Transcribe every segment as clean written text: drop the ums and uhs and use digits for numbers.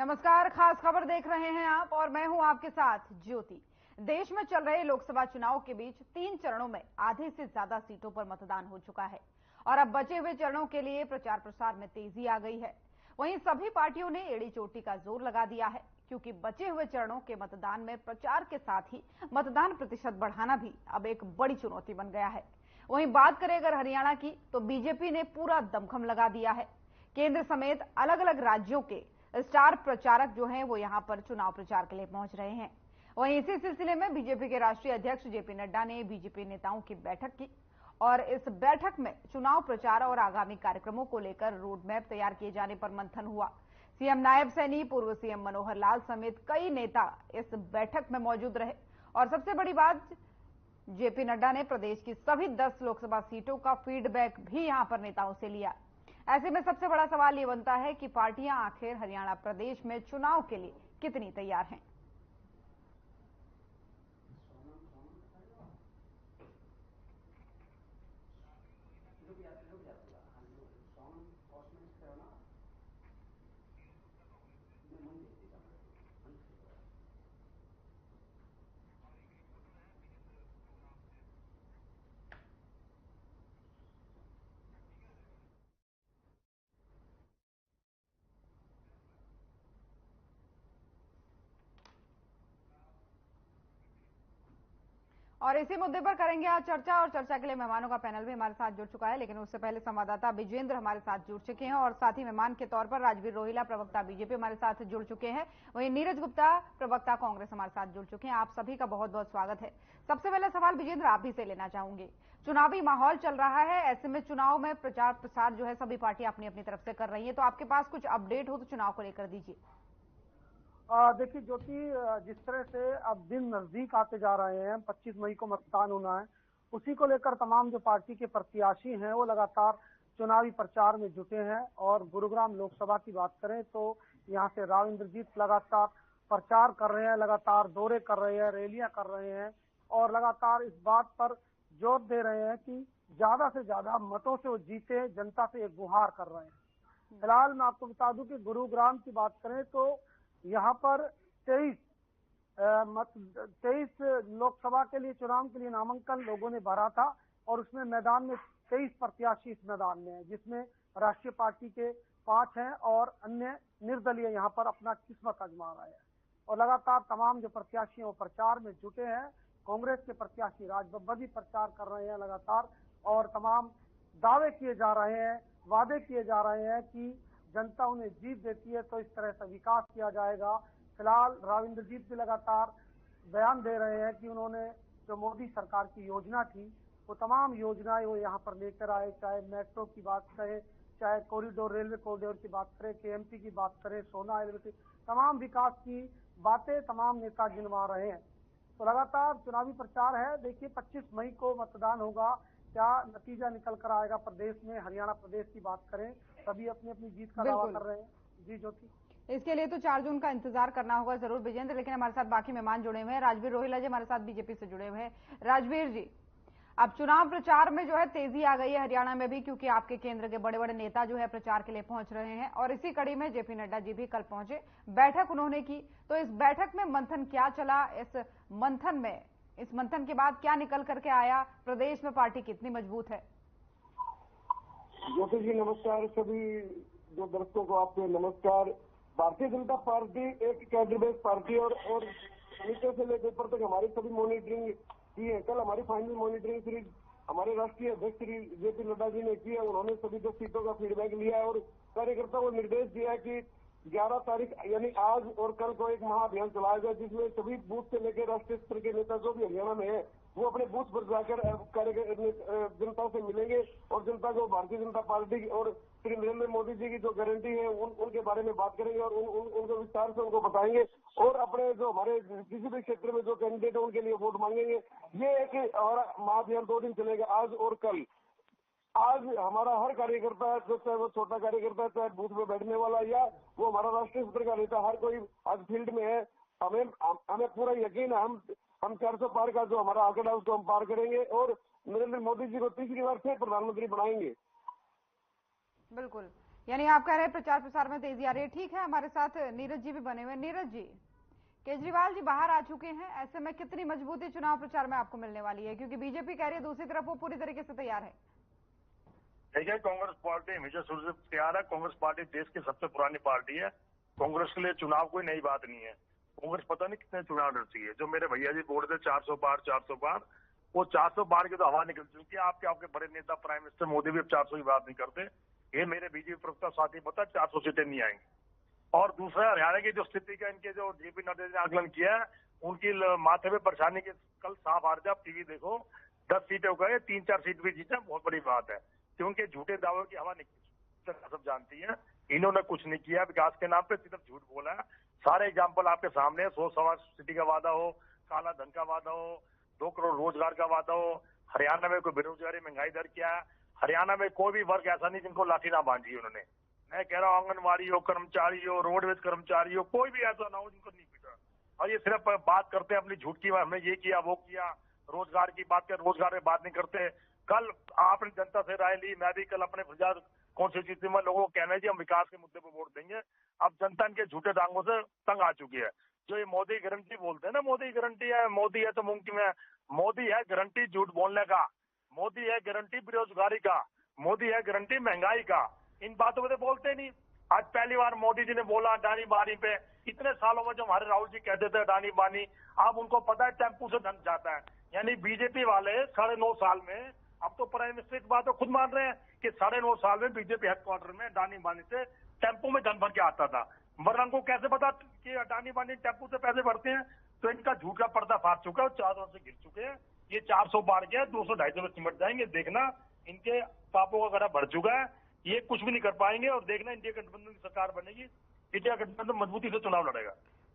नमस्कार, खास खबर देख रहे हैं आप और मैं हूं आपके साथ ज्योति। देश में चल रहे लोकसभा चुनाव के बीच 3 चरणों में आधे से ज्यादा सीटों पर मतदान हो चुका है और अब बचे हुए चरणों के लिए प्रचार प्रसार में तेजी आ गई है। वहीं सभी पार्टियों ने एड़ी चोटी का जोर लगा दिया है, क्योंकि बचे हुए चरणों के मतदान में प्रचार के साथ ही मतदान प्रतिशत बढ़ाना भी अब एक बड़ी चुनौती बन गया है। वहीं बात करें अगर हरियाणा की, तो बीजेपी ने पूरा दमखम लगा दिया है। केंद्र समेत अलग अलग राज्यों के स्टार प्रचारक जो हैं वो यहां पर चुनाव प्रचार के लिए पहुंच रहे हैं। वहीं इसी सिलसिले में बीजेपी के राष्ट्रीय अध्यक्ष जेपी नड्डा ने बीजेपी नेताओं की बैठक की और इस बैठक में चुनाव प्रचार और आगामी कार्यक्रमों को लेकर रोड मैप तैयार किए जाने पर मंथन हुआ। सीएम नायब सैनी, पूर्व सीएम मनोहर लाल समेत कई नेता इस बैठक में मौजूद रहे और सबसे बड़ी बात, जेपी नड्डा ने प्रदेश की सभी 10 लोकसभा सीटों का फीडबैक भी यहां पर नेताओं से लिया। ऐसे में सबसे बड़ा सवाल ये बनता है कि पार्टियां आखिर हरियाणा प्रदेश में चुनाव के लिए कितनी तैयार हैं। और इसी मुद्दे पर करेंगे आज चर्चा और चर्चा के लिए मेहमानों का पैनल भी हमारे साथ जुड़ चुका है, लेकिन उससे पहले संवाददाता विजेंद्र हमारे साथ जुड़ चुके हैं और साथ ही मेहमान के तौर पर राजवीर रोहिला, प्रवक्ता बीजेपी, हमारे साथ जुड़ चुके हैं। वहीं नीरज गुप्ता, प्रवक्ता कांग्रेस, हमारे साथ जुड़ चुके हैं। आप सभी का बहुत बहुत स्वागत है। सबसे पहला सवाल विजेंद्र आप ही से लेना चाहूंगी। चुनावी माहौल चल रहा है, ऐसे में चुनाव में प्रचार प्रसार जो है सभी पार्टियां अपनी अपनी तरफ से कर रही है, तो आपके पास कुछ अपडेट हो तो चुनाव को लेकर दीजिए। देखिए ज्योति, जिस तरह से अब दिन नजदीक आते जा रहे हैं, 25 मई को मतदान होना है, उसी को लेकर तमाम जो पार्टी के प्रत्याशी हैं वो लगातार चुनावी प्रचार में जुटे हैं। और गुरुग्राम लोकसभा की बात करें तो यहाँ से राव इंद्रजीत लगातार प्रचार कर रहे हैं, लगातार दौरे कर रहे हैं, रैलियां कर रहे हैं और लगातार इस बात पर जोर दे रहे हैं कि ज्यादा से ज्यादा मतों से वो जीते, जनता से एक गुहार कर रहे हैं। फिलहाल मैं आपको बता दूं कि गुरुग्राम की बात करें तो यहाँ पर 23 लोकसभा के लिए चुनाव के लिए नामांकन लोगों ने भरा था और उसमें मैदान में 23 प्रत्याशी इस मैदान में हैं, जिसमें राष्ट्रीय पार्टी के 5 हैं और अन्य निर्दलीय यहाँ पर अपना किस्मत आजमा रहे हैं। और लगातार तमाम जो प्रत्याशी हैं वो प्रचार में जुटे हैं। कांग्रेस के प्रत्याशी राज बब्बर भी प्रचार कर रहे हैं लगातार और तमाम दावे किए जा रहे हैं, वादे किए जा रहे हैं कि जनता उन्हें जीत देती है तो इस तरह से विकास किया जाएगा। फिलहाल राव इंद्रजीत भी लगातार बयान दे रहे हैं कि उन्होंने जो मोदी सरकार की योजना थी वो तमाम योजनाएं वो यहाँ पर लेकर आए, चाहे मेट्रो की बात करें, चाहे कॉरिडोर, रेलवे कॉरिडोर की बात करें, केएमपी की बात करें, सोना रेलवे, तमाम विकास की बातें तमाम नेता गिनवा रहे हैं। तो लगातार चुनावी प्रचार है। देखिए 25 मई को मतदान होगा, क्या नतीजा निकल कर आएगा प्रदेश में, हरियाणा प्रदेश की बात करें, सभी अपनी अपनी जीत का दावा कर रहे हैं। जी ज्योति, इसके लिए तो 4 जून का इंतजार करना होगा जरूर विजेंद्र, लेकिन हमारे साथ बाकी मेहमान जुड़े हुए हैं। राजवीर रोहिला जी हमारे साथ बीजेपी से जुड़े हुए हैं। राजवीर जी, अब चुनाव प्रचार में जो है तेजी आ गई है हरियाणा में भी, क्योंकि आपके केंद्र के बड़े बड़े नेता जो है प्रचार के लिए पहुंच रहे हैं और इसी कड़ी में जेपी नड्डा जी भी कल पहुंचे, बैठक उन्होंने की। तो इस बैठक में मंथन क्या चला, इस मंथन के बाद क्या निकल करके आया, प्रदेश में पार्टी कितनी मजबूत है? ज्योति जी नमस्कार, सभी जो दर्शकों को आपको नमस्कार। भारतीय जनता पार्टी एक कैडर बेस्ड पार्टी और नीचे से लेकर ऊपर तक हमारी सभी मॉनिटरिंग की है। कल हमारी फाइनल मॉनिटरिंग सीरीज हमारे राष्ट्रीय अध्यक्ष श्री जेपी नड्डा जी ने की है। उन्होंने सभी 10 सीटों का फीडबैक लिया है और कार्यकर्ताओं को निर्देश दिया है कि 11 तारीख यानी आज और कल को एक महाअभियान चलाया जाए, जिसमें सभी बूथ से लेकर राष्ट्रीय स्तर के नेता जो भी हरियाणा में है वो अपने बूथ पर जाकर जनता से मिलेंगे और जनता को भारतीय जनता पार्टी और श्री नरेंद्र मोदी जी की जो गारंटी है उनके बारे में बात करेंगे और उनको विस्तार से उनको बताएंगे और अपने जो हमारे किसी भी क्षेत्र में जो कैंडिडेट है उनके लिए वोट मांगेंगे। ये एक हमारा महाअभियान 2 दिन चलेगा, आज और कल। आज हमारा हर कार्यकर्ता, चाहे वो छोटा कार्यकर्ता, चाहे बूथ में बैठने वाला या वो हमारा राष्ट्रीय स्तर का नेता, हर कोई आज फील्ड में है। हमें पूरा यकीन है हम 400 पार का जो हमारा आंकड़ा है उसको हम पार करेंगे और नरेंद्र मोदी जी को तीसरी बार फिर प्रधानमंत्री बनाएंगे। बिल्कुल, यानी आप कह रहे हैं प्रचार प्रसार में तेजी आ रही है। ठीक है, हमारे साथ नीरज जी भी बने हुए हैं। नीरज जी, केजरीवाल जी बाहर आ चुके हैं, ऐसे में कितनी मजबूती चुनाव प्रचार में आपको मिलने वाली है, क्योंकि बीजेपी कह रही है दूसरी तरफ वो पूरी तरीके से तैयार है। देखिए, कांग्रेस पार्टी हमेशा शुरू से तैयार है। कांग्रेस पार्टी देश की सबसे पुरानी पार्टी है। कांग्रेस के लिए चुनाव कोई नई बात नहीं है। कांग्रेस पता नहीं कितने चुनाव लड़ती है। जो मेरे भैया जी बोल रहे थे 400 पार, वो 400 पार की तो हवा निकल चुकी है। आपके बड़े नेता प्राइम मिनिस्टर मोदी भी अब 400 की बात नहीं करते। ये मेरे बीजेपी प्रवक्ता साथी पता 400 सीटें नहीं आएंगी। और दूसरा, हरियाणा की जो स्थिति का इनके जो जेपी नड्डा ने आकलन किया है, उनकी माथे पे परेशानी के कल साफ आ रहा है। आप टीवी देखो, 10 सीटें हो गए, 3-4 सीट भी जीते, बहुत बड़ी बात है। क्योंकि झूठे दावों की हवा निकली, सब जानती है। इन्होंने कुछ नहीं किया विकास के नाम पे, सिर्फ झूठ बोला है। सारे एग्जाम्पल आपके सामने है। 100 सवा सिटी का वादा हो, काला धन का वादा हो, 2 करोड़ रोजगार का वादा हो। हरियाणा में कोई बेरोजगारी महंगाई दर क्या है? हरियाणा में कोई भी वर्ग ऐसा नहीं जिनको लाठी ना बांधी उन्होंने। मैं कह रहा हूँ आंगनबाड़ी हो, कर्मचारी हो, रोडवेज कर्मचारी हो, कोई भी ऐसा ना हो जिनको नहीं पीटा। और ये सिर्फ बात करते हैं अपनी झूठ की, हमने ये किया वो किया, रोजगार की बात कर, रोजगार में बात नहीं करते। कल आपने जनता से राय ली, मैं भी कल अपने प्रचार कॉन्स्टिट्यूंसी में लोगों को कहना है कि हम विकास के मुद्दे पर वोट देंगे। अब जनता इनके झूठे टांगों से तंग आ चुकी है। जो ये मोदी गारंटी बोलते हैं ना, मोदी गारंटी है, मोदी है तो मुमकिन है। मोदी है गारंटी झूठ बोलने का, मोदी है गारंटी बेरोजगारी का, मोदी है गारंटी महंगाई का। इन बातों को तो बोलते नहीं। आज पहली बार मोदी जी ने बोला अडानी बानी पे। इतने सालों में जो हमारे राहुल जी कहते थे अडानी बानी, अब उनको पता है टेम्पू से धन जाता है। यानी बीजेपी वाले 9.5 साल में, अब तो प्राइम मिनिस्टर इस बात को खुद मान रहे हैं कि 9.5 साल में बीजेपी हेडक्वार्टर में अडानी बानी से टेम्पो में धन भर के आता था। वरना को कैसे पता कि अडानी बानी टेम्पो से पैसे भरते हैं? तो इनका झूठ का पर्दा फाड़ चुका है और चारों ओर से गिर चुके हैं। ये 400 पार गया, 200-250 में सिमट जाएंगे। देखना, इनके पापों का गला भर चुका है। ये कुछ भी नहीं कर पाएंगे। और देखना, इंडिया गठबंधन की सरकार बनेगी, इंडिया गठबंधन मजबूती से चुनाव लड़ेगा।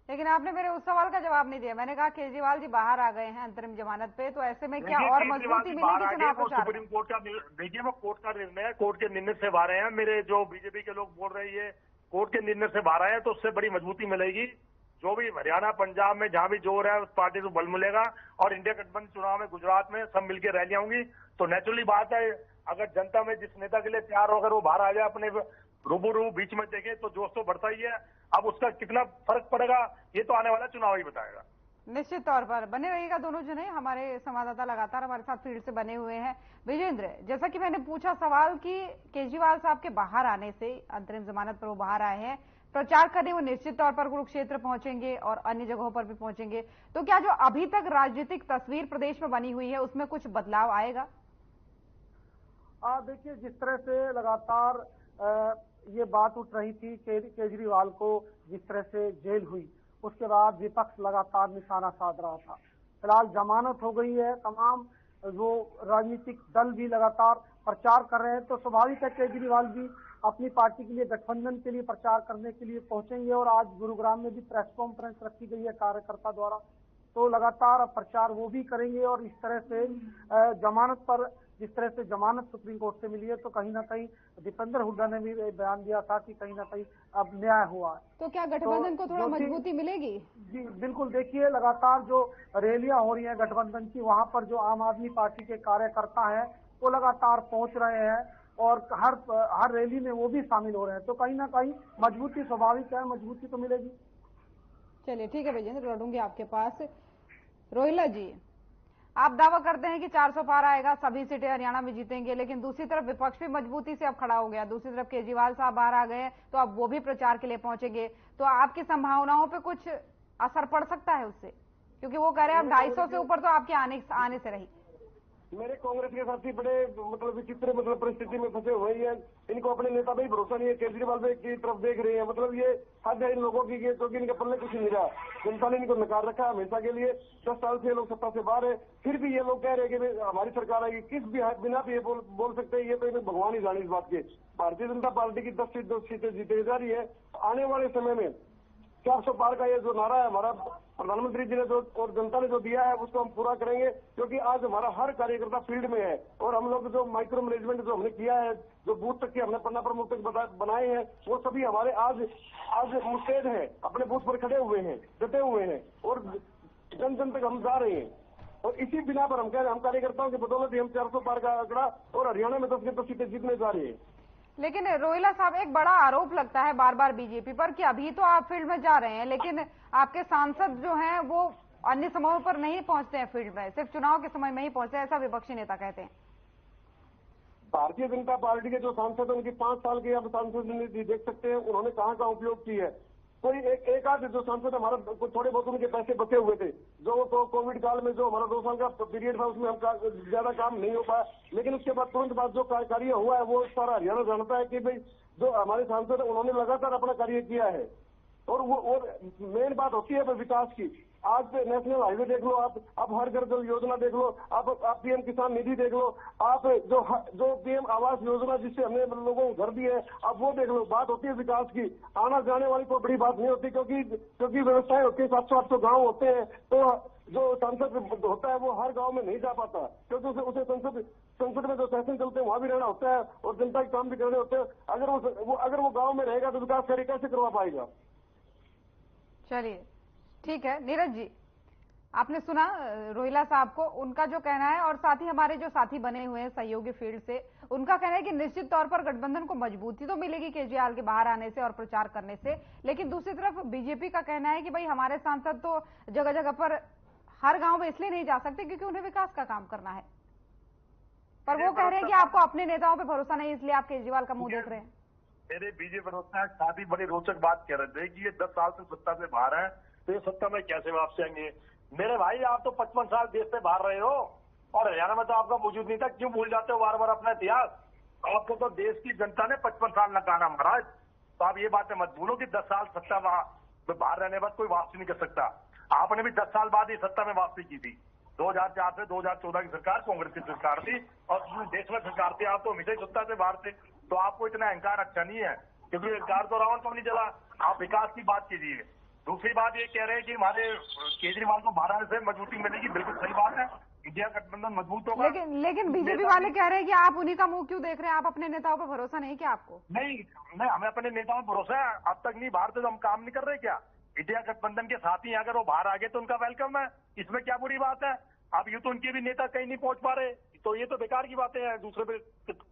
लेकिन आपने मेरे उस सवाल का जवाब नहीं दिया। मैंने कहा केजरीवाल जी बाहर आ गए हैं अंतरिम जमानत पे, तो ऐसे में क्या और मजबूती मिलेगी चुनाव प्रचार? सुप्रीम कोर्ट का देखिए, वो कोर्ट का निर्णय है, कोर्ट के निर्णय से बाहर हैं। मेरे जो बीजेपी के लोग बोल रहे हैं कोर्ट के निर्णय से बाहर आए, तो उससे बड़ी मजबूती मिलेगी। जो भी हरियाणा, पंजाब में जहां भी जोर है, उस पार्टी को बल मिलेगा। और इंडिया गठबंधन चुनाव में गुजरात में सब मिलकर रैलियां होंगी। तो नेचुरली बात है, अगर जनता में जिस नेता के लिए तैयार हो, अगर वो बाहर आ जाए, अपने रूबरू बीच में देखे, तो जोश तो बढ़ता ही है। अब उसका कितना फर्क पड़ेगा, ये तो आने वाला चुनाव ही बताएगा। निश्चित तौर पर बने रहिएगा दोनों जने। हमारे संवाददाता लगातार हमारे साथ फील्ड से बने हुए हैं। विजेंद्र, जैसा कि मैंने पूछा सवाल कि केजरीवाल साहब के बाहर आने से, अंतरिम जमानत पर वो बाहर आए हैं, प्रचार करने वो निश्चित तौर पर कुरुक्षेत्र पहुंचेंगे और अन्य जगहों पर भी पहुंचेंगे। तो क्या जो अभी तक राजनीतिक तस्वीर प्रदेश में बनी हुई है उसमें कुछ बदलाव आएगा? देखिए, जिस तरह से लगातार ये बात उठ रही थी केजरीवाल को जिस तरह से जेल हुई, उसके बाद विपक्ष लगातार निशाना साध रहा था। फिलहाल जमानत हो गई है, तमाम जो राजनीतिक दल भी लगातार प्रचार कर रहे हैं, तो स्वाभाविक है केजरीवाल भी अपनी पार्टी के लिए, गठबंधन के लिए प्रचार करने के लिए पहुंचेंगे। और आज गुरुग्राम में भी प्रेस कॉन्फ्रेंस रखी गई है कार्यकर्ता द्वारा, तो लगातार प्रचार वो भी करेंगे। और इस तरह से जमानत पर, जिस तरह से जमानत सुप्रीम कोर्ट से मिली है, तो कहीं ना कहीं दीपेंद्र हुड्डा ने भी बयान दिया था कि कहीं ना कहीं अब न्याय हुआ है। तो क्या गठबंधन को थोड़ा मजबूती मिलेगी? जी बिल्कुल। देखिए, लगातार जो रैलियां हो रही हैं गठबंधन की, वहां पर जो आम आदमी पार्टी के कार्यकर्ता हैं वो लगातार पहुंच रहे हैं और हर रैली में वो भी शामिल हो रहे हैं। तो कहीं ना कहीं मजबूती स्वाभाविक है, मजबूती तो मिलेगी। चलिए ठीक है विजेंद्र, लौटूंगी आपके पास। रोहिला जी, आप दावा करते हैं कि 400 पार आएगा, सभी सीटें हरियाणा में जीतेंगे, लेकिन दूसरी तरफ विपक्ष भी मजबूती से अब खड़ा हो गया। दूसरी तरफ केजरीवाल साहब बाहर आ गए, तो अब वो भी प्रचार के लिए पहुंचेंगे। तो आपकी संभावनाओं पे कुछ असर पड़ सकता है उससे? क्योंकि वो कह रहे हैं अब 250 से ऊपर तो आपके आने से रही। मेरे कांग्रेस के साथी बड़े विचित्र परिस्थिति में फंसे हुए हैं। इनको अपने नेता पे ही भरोसा नहीं है, केजरीवाल की तरफ देख रहे हैं। ये हद है इन लोगों की, क्योंकि इनके पल्ले कुछ नहीं रहा। जनता ने इनको नकार रखा है हमेशा के लिए। 10 साल से लोग सत्ता से बाहर है, फिर भी ये लोग कह रहे हैं कि हमारी सरकार आएगी। किस बिना भी ये बोल सकते हैं? ये तो भगवान ही जाने इस बात के। भारतीय जनता पार्टी की 10 सीटें जीते जा रही है। आने वाले समय में 400 पार का ये जो नारा है हमारा प्रधानमंत्री जी ने जो और जनता ने जो दिया है, उसको हम पूरा करेंगे। क्योंकि आज हमारा हर कार्यकर्ता फील्ड में है और हम लोग जो माइक्रो मैनेजमेंट जो हमने किया है, जो बूथ तक के हमने पन्ना प्रमुख तक बनाए हैं, वो सभी हमारे आज मुस्तैद हैं, अपने बूथ पर खड़े हुए हैं, डटे हुए हैं और जन तक हम जा रहे हैं। और इसी बिना पर हम कह रहे हैं, हम कार्यकर्ताओं की बदौलत ही हम 400 पार का आंकड़ा और हरियाणा में 10 सीटें जीतने जा रहे हैं। लेकिन रोहिला साहब, एक बड़ा आरोप लगता है बार बार बीजेपी पर कि अभी तो आप फील्ड में जा रहे हैं, लेकिन आपके सांसद जो हैं वो अन्य समयों पर नहीं पहुंचते हैं फील्ड में, सिर्फ चुनाव के समय में ही पहुंचते हैं, ऐसा विपक्षी नेता कहते हैं। भारतीय जनता पार्टी के जो सांसद हैं उनकी 5 साल की आप सांसद निधि देख सकते हैं, उन्होंने कहाँ का उपयोग की है। कोई एक आध जो सांसद हमारा थोड़े बहुत उनके पैसे बचे हुए थे, जो कोविड काल में जो हमारा 2 साल का पीरियड था उसमें हम ज्यादा काम नहीं हो पाया, लेकिन उसके बाद तुरंत बाद जो कार्य हुआ है वो सारा हरियाणा जानता है कि भाई जो हमारे सांसद है उन्होंने लगातार अपना कार्य किया है। और वो मेन बात होती है विकास की। आज नेशनल हाईवे देख लो आप हर घर जल योजना देख लो, आप पीएम किसान निधि देख लो, आप जो पीएम आवास योजना जिससे हमने लोगों को घर दिए आप वो देख लो। बात होती है विकास की, आना जाने वाली कोई बड़ी बात नहीं होती, क्योंकि व्यवस्थाएं होती है। 700-800 गाँव होते हैं, तो जो सांसद होता है वो हर गाँव में नहीं जा पाता, क्योंकि उसे संसद में जो सेशन चलते हैं वहां भी रहना होता है और जनता के काम भी करने होते हैं। अगर वो गाँव में रहेगा तो विकास कार्य कैसे करवा पाएगा। चलिए ठीक है, नीरज जी आपने सुना रोहिला साहब को, उनका जो कहना है, और साथ ही हमारे जो साथी बने हुए हैं सहयोगी फील्ड से, उनका कहना है कि निश्चित तौर पर गठबंधन को मजबूती तो मिलेगी केजरीवाल के बाहर आने से और प्रचार करने से, लेकिन दूसरी तरफ बीजेपी का कहना है कि भाई हमारे सांसद तो जगह जगह पर हर गांव में इसलिए नहीं जा सकते क्योंकि उन्हें विकास का काम करना है। पर वो कह रहे हैं कि आपको अपने नेताओं पर भरोसा नहीं, इसलिए आप केजरीवाल का मुंह देख रहे हैं। मेरे बीजेपी भरोसा साथ ही बड़ी रोचक बात कह रहे थे कि ये 10 साल से सत्ता से बाहर है, तो ये सत्ता में कैसे वापस आएंगे। मेरे भाई आप तो 55 साल देश से बाहर रहे हो और हरियाणा में तो आपका वजूद नहीं था, क्यों भूल जाते हो बार बार अपना इतिहास। आपको तो देश की जनता ने 55 साल नकारा महाराज, तो आप ये बातें मत भूलो कि 10 साल सत्ता बाहर रहने बाद कोई वापसी नहीं कर सकता। आपने भी 10 साल बाद ही सत्ता में वापसी की थी। 2004 से 2014 की सरकार कांग्रेस की सरकार थी और देश में सरकार थी, आप तो हमेशा ही सत्ता से बाहर थे, तो आपको इतना अहंकार अच्छा नहीं है, क्योंकि अहंकार तो रावण को नहीं चला। आप विकास की बात कीजिए। दूसरी बात ये कह रहे हैं कि हमारे केजरीवाल को बाहर आने से मजबूती मिलेगी, बिल्कुल सही बात है, इंडिया गठबंधन मजबूत होगा। लेकिन बीजेपी वाले कह रहे हैं कि आप उन्हीं का मुंह क्यों देख रहे हैं, आप अपने नेताओं पर भरोसा नहीं क्या आपको? नहीं, हमें अपने नेताओं पर भरोसा है, अब तक नहीं बाहर तो हम काम नहीं कर रहे क्या? इंडिया गठबंधन के साथी अगर वो बाहर आ गए तो उनका वेलकम है, इसमें क्या बुरी बात है। अब यूं तो उनके भी नेता कहीं नहीं पहुंच पा रहे, तो ये तो बेकार की बातें हैं, दूसरे पे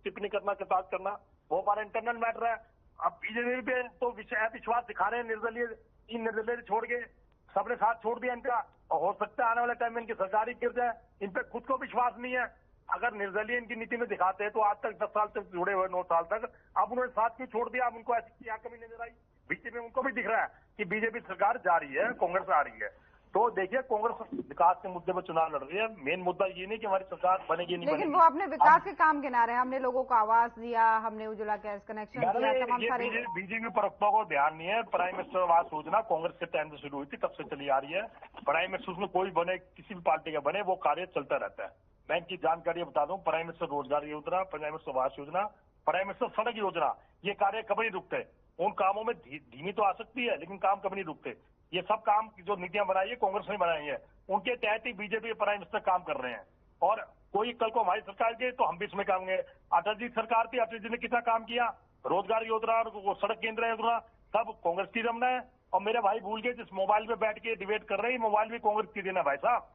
टिप्पणी करना, कटाक्ष करना, वो हमारा इंटरनल मैटर है। अब बीजेपी पे तो विश्वास दिखा रहे हैं, निर्दलीय छोड़ के सबने साथ छोड़ दिया इनका, और हो सकता है आने वाले टाइम में इनकी सरकार ही गिर जाए। इन पे खुद को विश्वास नहीं है। अगर निर्दलीय इनकी नीति में दिखाते हैं तो आज तक 10 साल तक जुड़े हुए 9 साल तक, अब उन्होंने साथ क्यों छोड़ दिया? अब उनको ऐसी क्या कमी नजर आई? बीजेपी में उनको भी दिख रहा है कि बीजेपी सरकार जा रही है, कांग्रेस आ रही है। तो देखिए कांग्रेस विकास के मुद्दे पर चुनाव लड़ रही है, मेन मुद्दा ये नहीं कि हमारी सरकार बनेगी नहीं, लेकिन वो अपने विकास के काम गिना रहे हैं। हमने लोगों को आवास दिया, हमने उज्ज्वला गैस कनेक्शन दिया, तमाम सारे। बीजेपी प्रवक्ताओं को ध्यान नहीं है। प्राइम मिनिस्टर आवास योजना कांग्रेस के टाइम से शुरू हुई थी, तब से चली आ रही है। प्राइम मिनिस्टर उसमें कोई बने, किसी भी पार्टी का बने, वो कार्य चलता रहता है। मैं इनकी जानकारी बता दूं, प्राइम मिनिस्टर रोजगार योजना, prime minister Awas Yojana, prime minister सड़क योजना, ये कार्य कभी नहीं रुकते। उन कामों में धीमी तो आ सकती है, लेकिन काम कभी नहीं रुकते। ये सब काम जो नीतियां बनाई है कांग्रेस ने बनाई है, उनके तहत ही बीजेपी के प्राइम मिनिस्टर काम कर रहे हैं। और कोई कल को हमारी सरकार के तो हम भी इसमें काम करेंगे। अटल जी सरकार थी, अटल जी ने कितना काम किया, रोजगार योजना और सड़क केंद्र योजना सब कांग्रेस की रमना है। और मेरे भाई भूल गए, जिस मोबाइल पे बैठ के डिबेट कर रहे हैं, मोबाइल भी कांग्रेस की देना भाई साहब।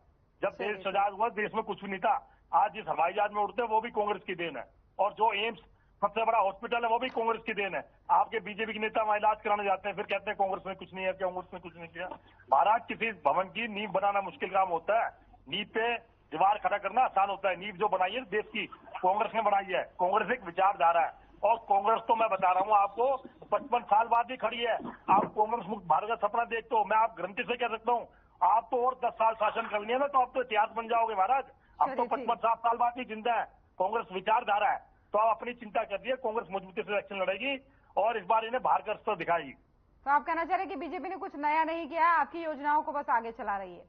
जब देश आजाद हुआ देश में कुछ भी नहीं था, आज जिस हवाई जहाज में उड़ते हैं वो भी कांग्रेस की देन है। और जो एम्स सबसे बड़ा हॉस्पिटल है वो भी कांग्रेस की देन है। आपके बीजेपी के नेता वहां इलाज कराने जाते हैं, फिर कहते हैं कांग्रेस में कुछ नहीं है, कांग्रेस में कुछ नहीं किया। महाराज किसी भवन की नींव बनाना मुश्किल काम होता है, नींव पे दीवार खड़ा करना आसान होता है। नींव जो बनाई है देश की कांग्रेस ने बनाई है। कांग्रेस एक विचारधारा है, और कांग्रेस तो मैं बता रहा हूँ आपको 55 साल बाद भी खड़ी है। आप कांग्रेस मुक्त भारत का सपना देखते हो, मैं आप गारंटी से कह सकता हूँ आप तो और 10 साल शासन कर लिया ना तो आप तो इतिहास बन जाओगे महाराज। अब तो 55 साल बाद ही जिंदा है। कांग्रेस विचारधारा है, तो आप अपनी चिंता कर दिए, कांग्रेस मजबूती से इलेक्शन लड़ेगी और इस बार इन्हें बाहर का स्तर दिखाएगी। तो आप कहना चाह रहे हैं कि बीजेपी ने कुछ नया नहीं किया है, आपकी योजनाओं को बस आगे चला रही है?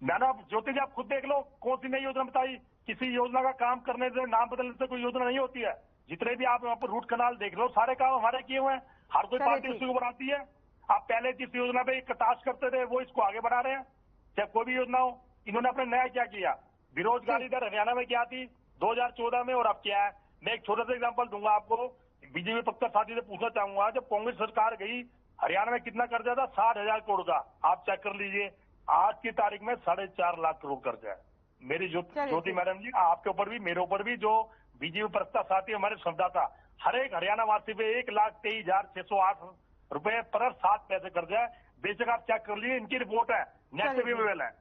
मैडम ज्योति जी आप खुद देख लो, कौन सी नई योजना बताई? किसी योजना का काम करने से, नाम बदलने से कोई योजना नहीं होती है। जितने भी आप यहाँ पर रूट कनाल देख लो, सारे काम हमारे किए हुए हैं। हर कोई पार्टी उसी को बनाती है। आप पहले जिस योजना पे कटाक्ष करते थे वो इसको आगे बढ़ा रहे हैं, चाहे कोई भी योजना हो। इन्होंने अपने नया क्या किया? बेरोजगारी दर हरियाणा में क्या थी 2014 में और अब क्या है? मैं एक छोटा सा एग्जांपल दूंगा आपको। बीजेपी पक्का साथी से पूछना चाहूंगा, जब कांग्रेस सरकार गई हरियाणा में कितना कर्जा था? 60,000 करोड़ का। आप चेक कर लीजिए, आज की तारीख में 4.5 लाख करोड़ कर्जा है। मेरी ज्योति मैडम जी, आपके ऊपर भी मेरे ऊपर भी, जो बीजेपी प्रवक्ता साथी हमारे संवाददाता, हर एक हरियाणा वासी पे 1,23,608 रुपए पर 7 पैसे कर्जा है। बेशक आप चेक कर लीजिए, इनकी रिपोर्ट है, नेट पे भी अवेलेबल है।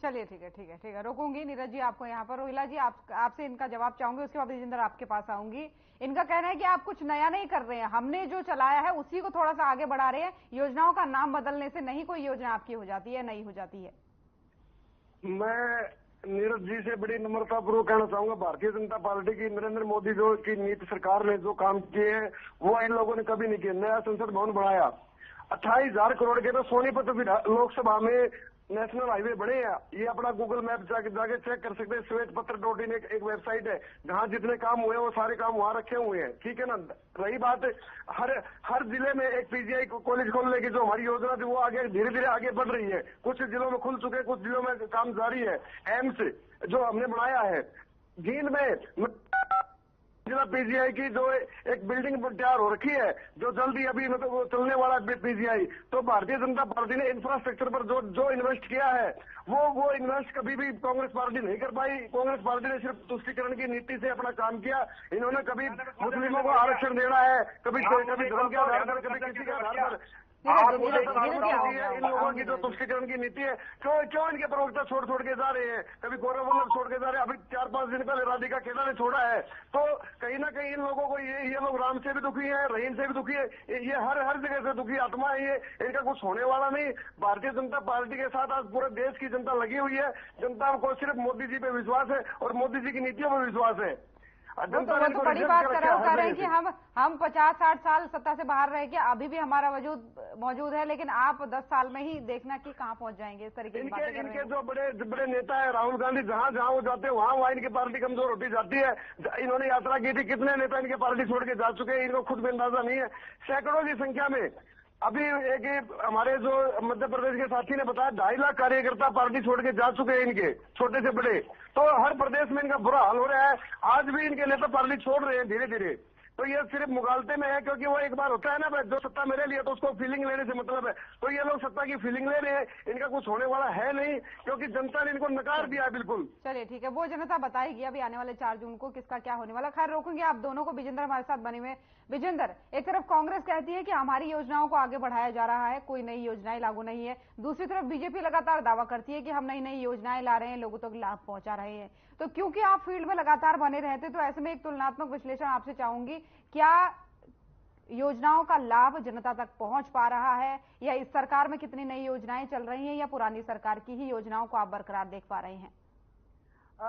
चलिए ठीक है, रोकूंगी नीरज जी आपको यहाँ पर। रोहिला जी आपसे इनका जवाब चाहूंगी, उसके बाद विजेंद्र आपके पास आऊंगी। इनका कहना है कि आप कुछ नया नहीं कर रहे हैं, हमने जो चलाया है उसी को थोड़ा सा आगे बढ़ा रहे हैं, योजनाओं का नाम बदलने से नहीं कोई योजना आपकी हो जाती है, नहीं हो जाती है। मैं नीरज जी से बड़ी नम्रतापूर्वक कहना चाहूंगा, भारतीय जनता पार्टी की नरेंद्र मोदी जो की नीति सरकार ने जो काम किए हैं वो इन लोगों ने कभी नहीं किए। नया संसद भवन बनाया, 28,000 करोड़ के तो सोनीपत लोकसभा में नेशनल हाईवे बने हैं। ये अपना गूगल मैप जाके चेक कर सकते हैं। श्वेतपत्र.in एक वेबसाइट है, जहाँ जितने काम हुए वो सारे काम वहाँ रखे हुए हैं, ठीक है ना। रही बात हर जिले में एक पीजीआई कॉलेज खोलने की जो हमारी योजना थी वो आगे धीरे धीरे आगे बढ़ रही है। कुछ जिलों में खुल चुके हैं, कुछ जिलों में काम जारी है। एम्स जो हमने बनाया है, जींद में जिला पीजीआई की जो एक बिल्डिंग तैयार हो रखी है, जो जल्दी अभी मतलब वो चलने वाला पीजीआई। तो भारतीय जनता पार्टी ने इंफ्रास्ट्रक्चर पर जो इन्वेस्ट किया है वो इन्वेस्ट कभी भी कांग्रेस पार्टी नहीं कर पाई। कांग्रेस पार्टी ने सिर्फ तुष्टीकरण की नीति से अपना काम किया। इन्होंने कभी मुस्लिमों को आरक्षण देना है, कभी धर्म के आधार पर, कभी किसी के आधार पर। इन लोगों की जो तुष्टीकरण की नीति है, क्यों इनके प्रवक्ता छोड़ के जा रहे हैं। कभी गौरव वल्लभ छोड़ के जा रहे हैं, अभी 4-5 दिन पहले राधिका खेड़ा ने छोड़ा है। तो कहीं ना कहीं इन लोगों को ये लोग राम से भी दुखी है, रहीम से भी दुखी है, ये हर जगह से दुखी आत्मा है। ये इनका कुछ होने वाला नहीं। भारतीय जनता पार्टी के साथ आज पूरे देश की जनता लगी हुई है। जनता को सिर्फ मोदी जी पे विश्वास है और मोदी जी की नीतियों पर विश्वास है। वो तो बड़ी बात कर रहे हैं कि हम 50-60 साल सत्ता से बाहर रह के अभी भी हमारा वजूद मौजूद है, लेकिन आप 10 साल में ही देखना कि कहाँ पहुंच जाएंगे। इस तरीके की बातें कर रहे हैं। इनके जो बड़े नेता है राहुल गांधी, जहाँ वो जाते हैं वहाँ इनकी पार्टी कमजोर होती जाती है। इन्होंने यात्रा की थी, कितने नेता इनके पार्टी छोड़ के जा चुके हैं, इनको खुद भी अंदाजा नहीं है। सैकड़ों की संख्या में अभी एक हमारे जो मध्य प्रदेश के साथी ने बताया 2.5 लाख कार्यकर्ता पार्टी छोड़ के जा चुके हैं, इनके छोटे से बड़े। तो हर प्रदेश में इनका बुरा हाल हो रहा है। आज भी इनके नेता पार्टी छोड़ रहे हैं धीरे धीरे। तो ये सिर्फ मुगालते में है, क्योंकि वो एक बार होता है ना, जो सत्ता मेरे लिए तो उसको फीलिंग लेने से मतलब है। तो ये लोग सत्ता की फीलिंग ले रहे हैं, इनका कुछ होने वाला है नहीं, क्योंकि जनता ने इनको नकार दिया है बिल्कुल। चलिए ठीक है, वो जनता बताएगी अभी आने वाले 4 जून को किसका क्या होने वाला। खैर रोकूंगी आप दोनों को। विजेंद्र हमारे साथ बने हुए। विजेंद्र, एक तरफ कांग्रेस कहती है कि हमारी योजनाओं को आगे बढ़ाया जा रहा है, कोई नई योजनाएं लागू नहीं है। दूसरी तरफ बीजेपी लगातार दावा करती है कि हम नई योजनाएं ला रहे हैं, लोगों तक लाभ पहुंचा रहे हैं। तो क्योंकि आप फील्ड में लगातार बने रहते, तो ऐसे में एक तुलनात्मक विश्लेषण आपसे चाहूंगी। क्या योजनाओं का लाभ जनता तक पहुंच पा रहा है, या इस सरकार में कितनी नई योजनाएं चल रही हैं, या पुरानी सरकार की ही योजनाओं को आप बरकरार देख पा रहे हैं?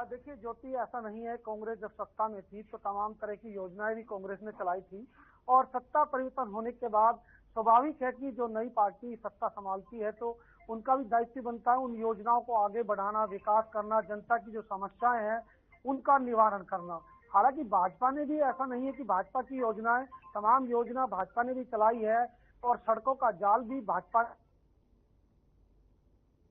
देखिए ज्योति, ऐसा नहीं है। कांग्रेस जब सत्ता में थी तो तमाम तरह की योजनाएं भी कांग्रेस ने चलाई थी, और सत्ता परिवर्तन होने के बाद स्वाभाविक है कि जो नई पार्टी सत्ता संभालती है तो उनका भी दायित्व बनता है उन योजनाओं को आगे बढ़ाना, विकास करना, जनता की जो समस्याएं हैं उनका निवारण करना। हालांकि भाजपा ने भी, ऐसा नहीं है कि भाजपा की योजनाएं, तमाम योजना भाजपा ने भी चलाई है, और सड़कों का जाल भी भाजपा।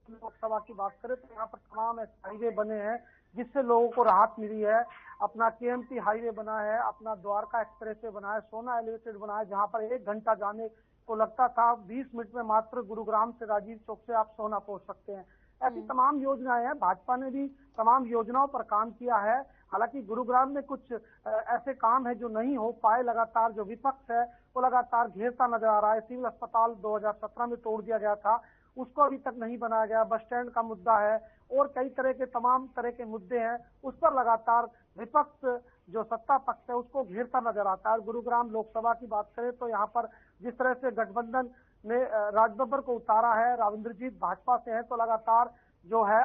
लोकसभा की बात करें तो यहाँ पर तमाम हाईवे बने हैं जिससे लोगों को राहत मिली है। अपना केएमटी हाईवे बना है, अपना द्वारका एक्सप्रेसवे बना है, सोना एलिवेटेड बना है, जहाँ पर 1 घंटा जाने को लगता था 20 मिनट में मात्र गुरुग्राम से राजीव चौक से आप सोना पहुंच सकते हैं। ऐसी तमाम योजनाएं हैं। भाजपा ने भी तमाम योजनाओं पर काम किया है। हालांकि गुरुग्राम में कुछ ऐसे काम है जो नहीं हो पाए। लगातार जो विपक्ष है वो लगातार घेरता नजर आ रहा है। सिविल अस्पताल 2017 में तोड़ दिया गया था, उसको अभी तक नहीं बनाया गया। बस स्टैंड का मुद्दा है और कई तरह के तमाम तरह के मुद्दे हैं, उस पर लगातार विपक्ष जो सत्ता पक्ष है उसको घेरता नजर आता है। गुरुग्राम लोकसभा की बात करें तो यहाँ पर जिस तरह से गठबंधन ने राजबब्बर को उतारा है, राविंद्रजीत भाजपा से है, तो लगातार जो है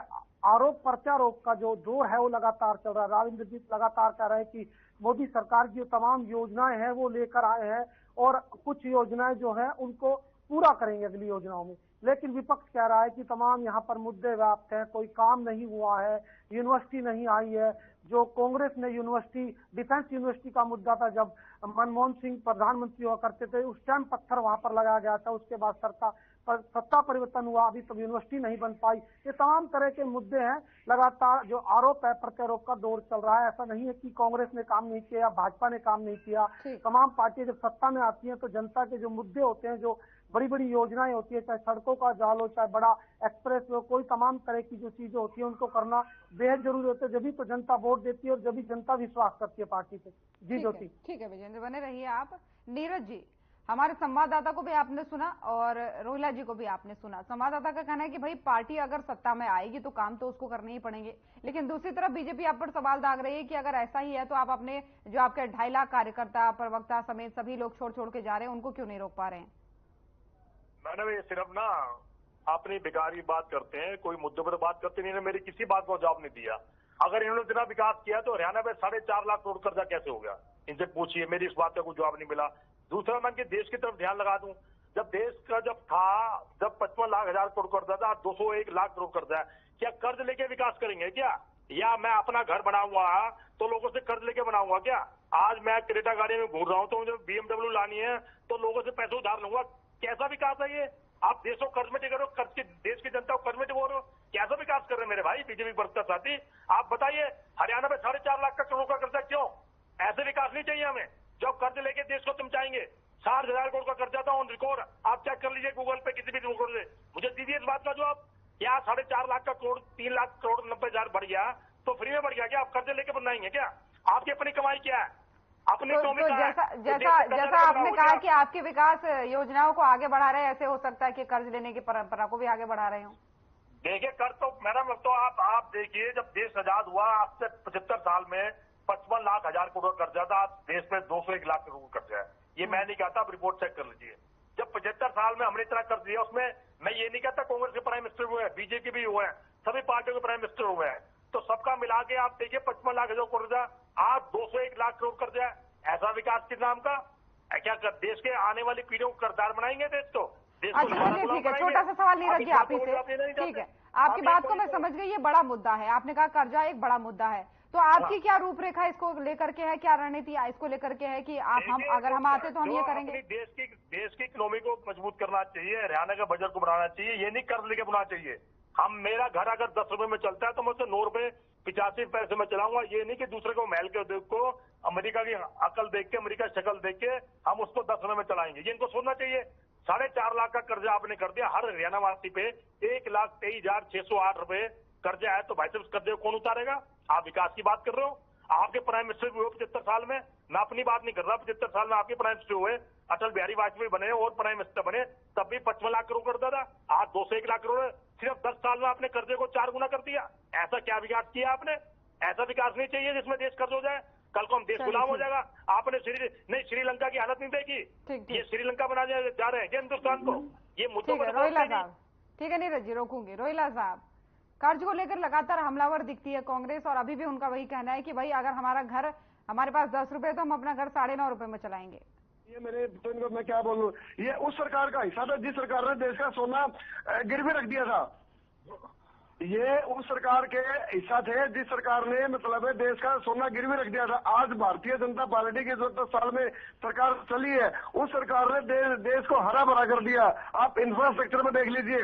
आरोप प्रत्यारोप का जो दौर है वो लगातार चल रहा है। राविंद्रजीत लगातार कह रहे हैं कि मोदी सरकार की जो तमाम योजनाएं हैं वो लेकर आए हैं और कुछ योजनाएं जो है उनको पूरा करेंगे अगली योजनाओं में। लेकिन विपक्ष कह रहा है कि तमाम यहाँ पर मुद्दे व्याप्त हैं, कोई काम नहीं हुआ है, यूनिवर्सिटी नहीं आई है। जो कांग्रेस ने यूनिवर्सिटी, डिफेंस यूनिवर्सिटी का मुद्दा था, जब मनमोहन सिंह प्रधानमंत्री हुआ करते थे उस टाइम पत्थर वहां पर लगाया गया था। उसके बाद सरकार सत्ता परिवर्तन हुआ, अभी तक यूनिवर्सिटी नहीं बन पाई। ये तमाम तरह के मुद्दे हैं। लगातार जो आरोप है, प्रत्यारोप का दौर चल रहा है। ऐसा नहीं है कि कांग्रेस ने काम नहीं किया, भाजपा ने काम नहीं किया। तमाम पार्टियां जब सत्ता में आती हैं तो जनता के जो मुद्दे होते हैं, जो बड़ी बड़ी योजनाएं होती है, चाहे सड़कों का जाल हो, चाहे बड़ा एक्सप्रेस हो, कोई तमाम तरह की जो चीजें होती है उनको करना बेहद जरूरी होता है। जब तो जनता वोट देती है और जब जनता विश्वास करती है पार्टी पे। जी ज्योति। ठीक है विजेंद्र, बने रहिए आप। नीरज जी, हमारे संवाददाता को भी आपने सुना और रोहिला जी को भी आपने सुना। संवाददाता का कहना है कि भाई पार्टी अगर सत्ता में आएगी तो काम तो उसको करने ही पड़ेंगे, लेकिन दूसरी तरफ बीजेपी आप पर सवाल दाग रही है कि अगर ऐसा ही है तो आप अपने जो आपके 2.5 लाख कार्यकर्ता, प्रवक्ता समेत सभी लोग छोड़ के जा रहे हैं, उनको क्यों नहीं रोक पा रहे हैं? मैडम ये सिर्फ ना अपनी बेकार की बात करते हैं, कोई मुद्दे पर बात करते नहीं। मेरी किसी बात को जवाब नहीं दिया। अगर इन्होंने इतना विकास किया तो हरियाणा में 4.5 लाख करोड़ कर्जा कैसे हो गया, इनसे पूछिए। मेरी इस बात का कोई जवाब नहीं मिला। दूसरा, मैं कि देश की तरफ ध्यान लगा दूं, जब देश का जब 55 लाख हजार करोड़ कर्जा था, 201 लाख करोड़ कर्जा है। क्या कर्ज लेके विकास करेंगे क्या? या मैं अपना घर बनाऊंगा तो लोगों से कर्ज लेके बनाऊंगा क्या? आज मैं क्रेटा गाड़ी में घूर रहा हूं तो मुझे BMW लानी है तो लोगों से पैसे उधार लूंगा। कैसा विकास है ये? आप देश को कर्ज में टिको, देश की जनता को कर्ज में टिको रहे हो। कैसा विकास कर रहे हैं मेरे भाई बीजेपी बरकत साथी? आप बताइए, हरियाणा में 4.5 लाख करोड़ का कर्जा क्यों? ऐसे विकास नहीं चाहिए हमें। जब कर्ज लेके देश को तुम चाहेंगे, 60,000 करोड़ का कर्जा था ऑन रिकॉर्ड, आप चेक कर लीजिए गूगल पे किसी भी रिकॉर्ड से। मुझे दीजिए इस बात का जवाब। क्या 4.5 लाख का करोड़ 3 लाख करोड़ 90,000 बढ़ गया तो फ्री में बढ़ गया क्या? आप कर्ज लेके बनाएंगे क्या? आपकी अपनी कमाई क्या है? अपनी तो जैसा आपने कहा कि आपकी विकास योजनाओं को आगे बढ़ा रहे हैं, ऐसे हो सकता है कि कर्ज लेने की परंपरा को भी आगे बढ़ा रहे हो? देखिए, कर्ज तो मैडम तो आप देखिए, जब देश आजाद हुआ आज से 75 साल में 55 लाख हजार करोड़ कर्जा था। आज देश में 201 लाख करोड़ कर्जा है। ये मैं नहीं कहता, आप रिपोर्ट चेक कर लीजिए। जब 75 साल में हमने इतना कर्ज दिया, उसमें मैं ये नहीं कहता कांग्रेस के प्राइम मिनिस्टर हुए हैं, बीजेपी भी हुए हैं, सभी पार्टियों के प्राइम मिनिस्टर हुए हैं, तो सबका मिला के आप देखिए 55 लाख हजार कर्जा, आज 201 लाख करोड़ कर्जा है। ऐसा विकास किस नाम का? क्या देश के आने वाली पीढ़ियों को कर्जदार बनाएंगे देश को? ठीक है, छोटा सा सवाल नीरज जी आप ही से। ठीक है, आपकी बात को मैं समझ गई, ये बड़ा मुद्दा है। आपने कहा कर्जा एक बड़ा मुद्दा है, तो आपकी क्या रूपरेखा इसको लेकर के है, क्या रणनीति इसको लेकर के है कि अगर हम आते तो हम ये करेंगे? देश की इकोनॉमी को मजबूत करना चाहिए, हरियाणा का बजट को बढ़ाना चाहिए, ये नहीं कर्ज लेके बनाना चाहिए। मेरा घर अगर 10 रुपए में चलता है तो मैं उसे 9 रुपए 85 पैसे में चलाऊंगा। ये नहीं कि दूसरे को महल के को अमेरिका की अकल देख के, अमेरिका की शक्ल देख के हम उसको 10 रुपए में चलाएंगे। ये इनको सोचना चाहिए। 4.5 लाख का कर्जा आपने कर दिया हर हरियाणा वासी पे। 1,23,608 रुपए कर्जा है तो भाई साहब, उस कर्जे को कौन उतारेगा? आप विकास की बात कर रहे हो। आपके प्राइम मिनिस्टर भी हुए 75 साल में, मैं अपनी बात नहीं कर रहा। 75 साल में आपके प्राइम मिनिस्टर हुए, अटल बिहारी वाजपेयी बने और प्राइम मिनिस्टर बने, तब भी 55 लाख करोड़ कर्जा था। आज 201 लाख करोड़। सिर्फ 10 साल में आपने कर्जे को 4 गुना कर दिया। ऐसा क्या विकास किया आपने? ऐसा विकास नहीं चाहिए जिसमें देश कर्ज हो जाए। कल को हम देश गुलाम हो जाएगा। आपने श्रीलंका की हालत नहीं देखी। ये श्रीलंका बना जा रहे हैं क्या हिंदुस्तान को? ये मुद्दों पर रोहिला साहब, ठीक है नीरज जी, रोकूंगी। रोहिला साहब, कर्ज को लेकर लगातार हमलावर दिखती है कांग्रेस और अभी भी उनका वही कहना है कि भाई अगर हमारे पास 10 रुपए तो हम अपना घर 9.5 रुपए में चलाएंगे। ये मैं क्या बोलूं, ये उस सरकार का हिस्सा था जिस सरकार ने देश का सोना गिरवी रख दिया था। ये उस सरकार के हिस्सा थे जिस सरकार ने मतलब देश का सोना गिरवी रख दिया था। आज भारतीय जनता पार्टी की जो 10 साल में सरकार चली है, उस सरकार ने देश को हरा भरा कर दिया। आप इंफ्रास्ट्रक्चर में देख लीजिए,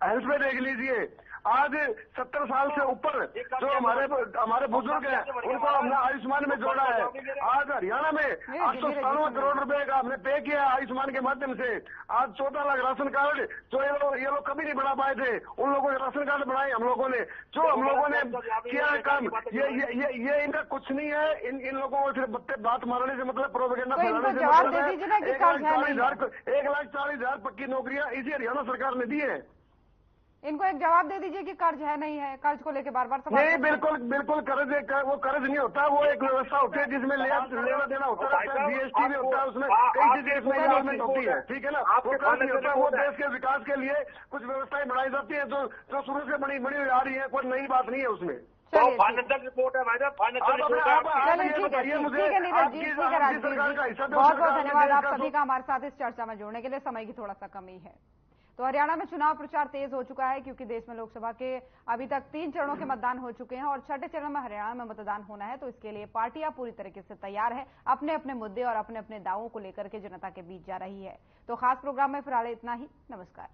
हेल्थ में देख लीजिए। आज 70 साल से ऊपर जो हमारे बुजुर्ग हैं उनको हमने आयुष्मान में जोड़ा है। आज हरियाणा में 897 करोड़ रुपए का हमने पे किया आयुष्मान के माध्यम से। आज 14 लाख राशन कार्ड जो ये लोग कभी नहीं बना पाए थे, उन लोगों के राशन कार्ड बनाए हम लोगों ने। जो हम लोगों ने किया है काम, ये इनका कुछ नहीं है। इन लोगों को सिर्फ बात मारने से मतलब, प्रोपेगेंडा फैलाने से मतलब है। 1,40,000 पक्की नौकरियां इसी हरियाणा सरकार ने दी है। इनको एक जवाब दे दीजिए कि कर्ज है नहीं है। कर्ज को लेकर बार बार सवाल नहीं, बिल्कुल वो कर्ज नहीं होता। वो एक व्यवस्था होती है जिसमें लेना देना होता है, GST भी होता है, उसमें कई चीजें इसमें इन्वॉल्वमेंट होती है। ठीक है ना? वो कर्ज नहीं होता। वो देश के विकास के लिए कुछ व्यवस्थाएं बनाई जाती है जो शुरू से बनी आ रही है। कोई नई बात नहीं है उसमें। फाइनेंशियल रिपोर्ट है मैडम, फाइनेंशियल रिपोर्ट है। ठीक है नीरज जी, ठीक है राजीव जी, बहुत बहुत धन्यवाद आप सभी का हमारे साथ इस चर्चा में जुड़ने के लिए। समय की थोड़ा सा कमी है। तो हरियाणा में चुनाव प्रचार तेज हो चुका है क्योंकि देश में लोकसभा के अभी तक 3 चरणों के मतदान हो चुके हैं और छठे चरण में हरियाणा में मतदान होना है। तो इसके लिए पार्टियां पूरी तरीके से तैयार है, अपने अपने मुद्दे और अपने अपने दावों को लेकर के जनता के बीच जा रही है। तो खास प्रोग्राम में फिलहाल इतना ही। नमस्कार।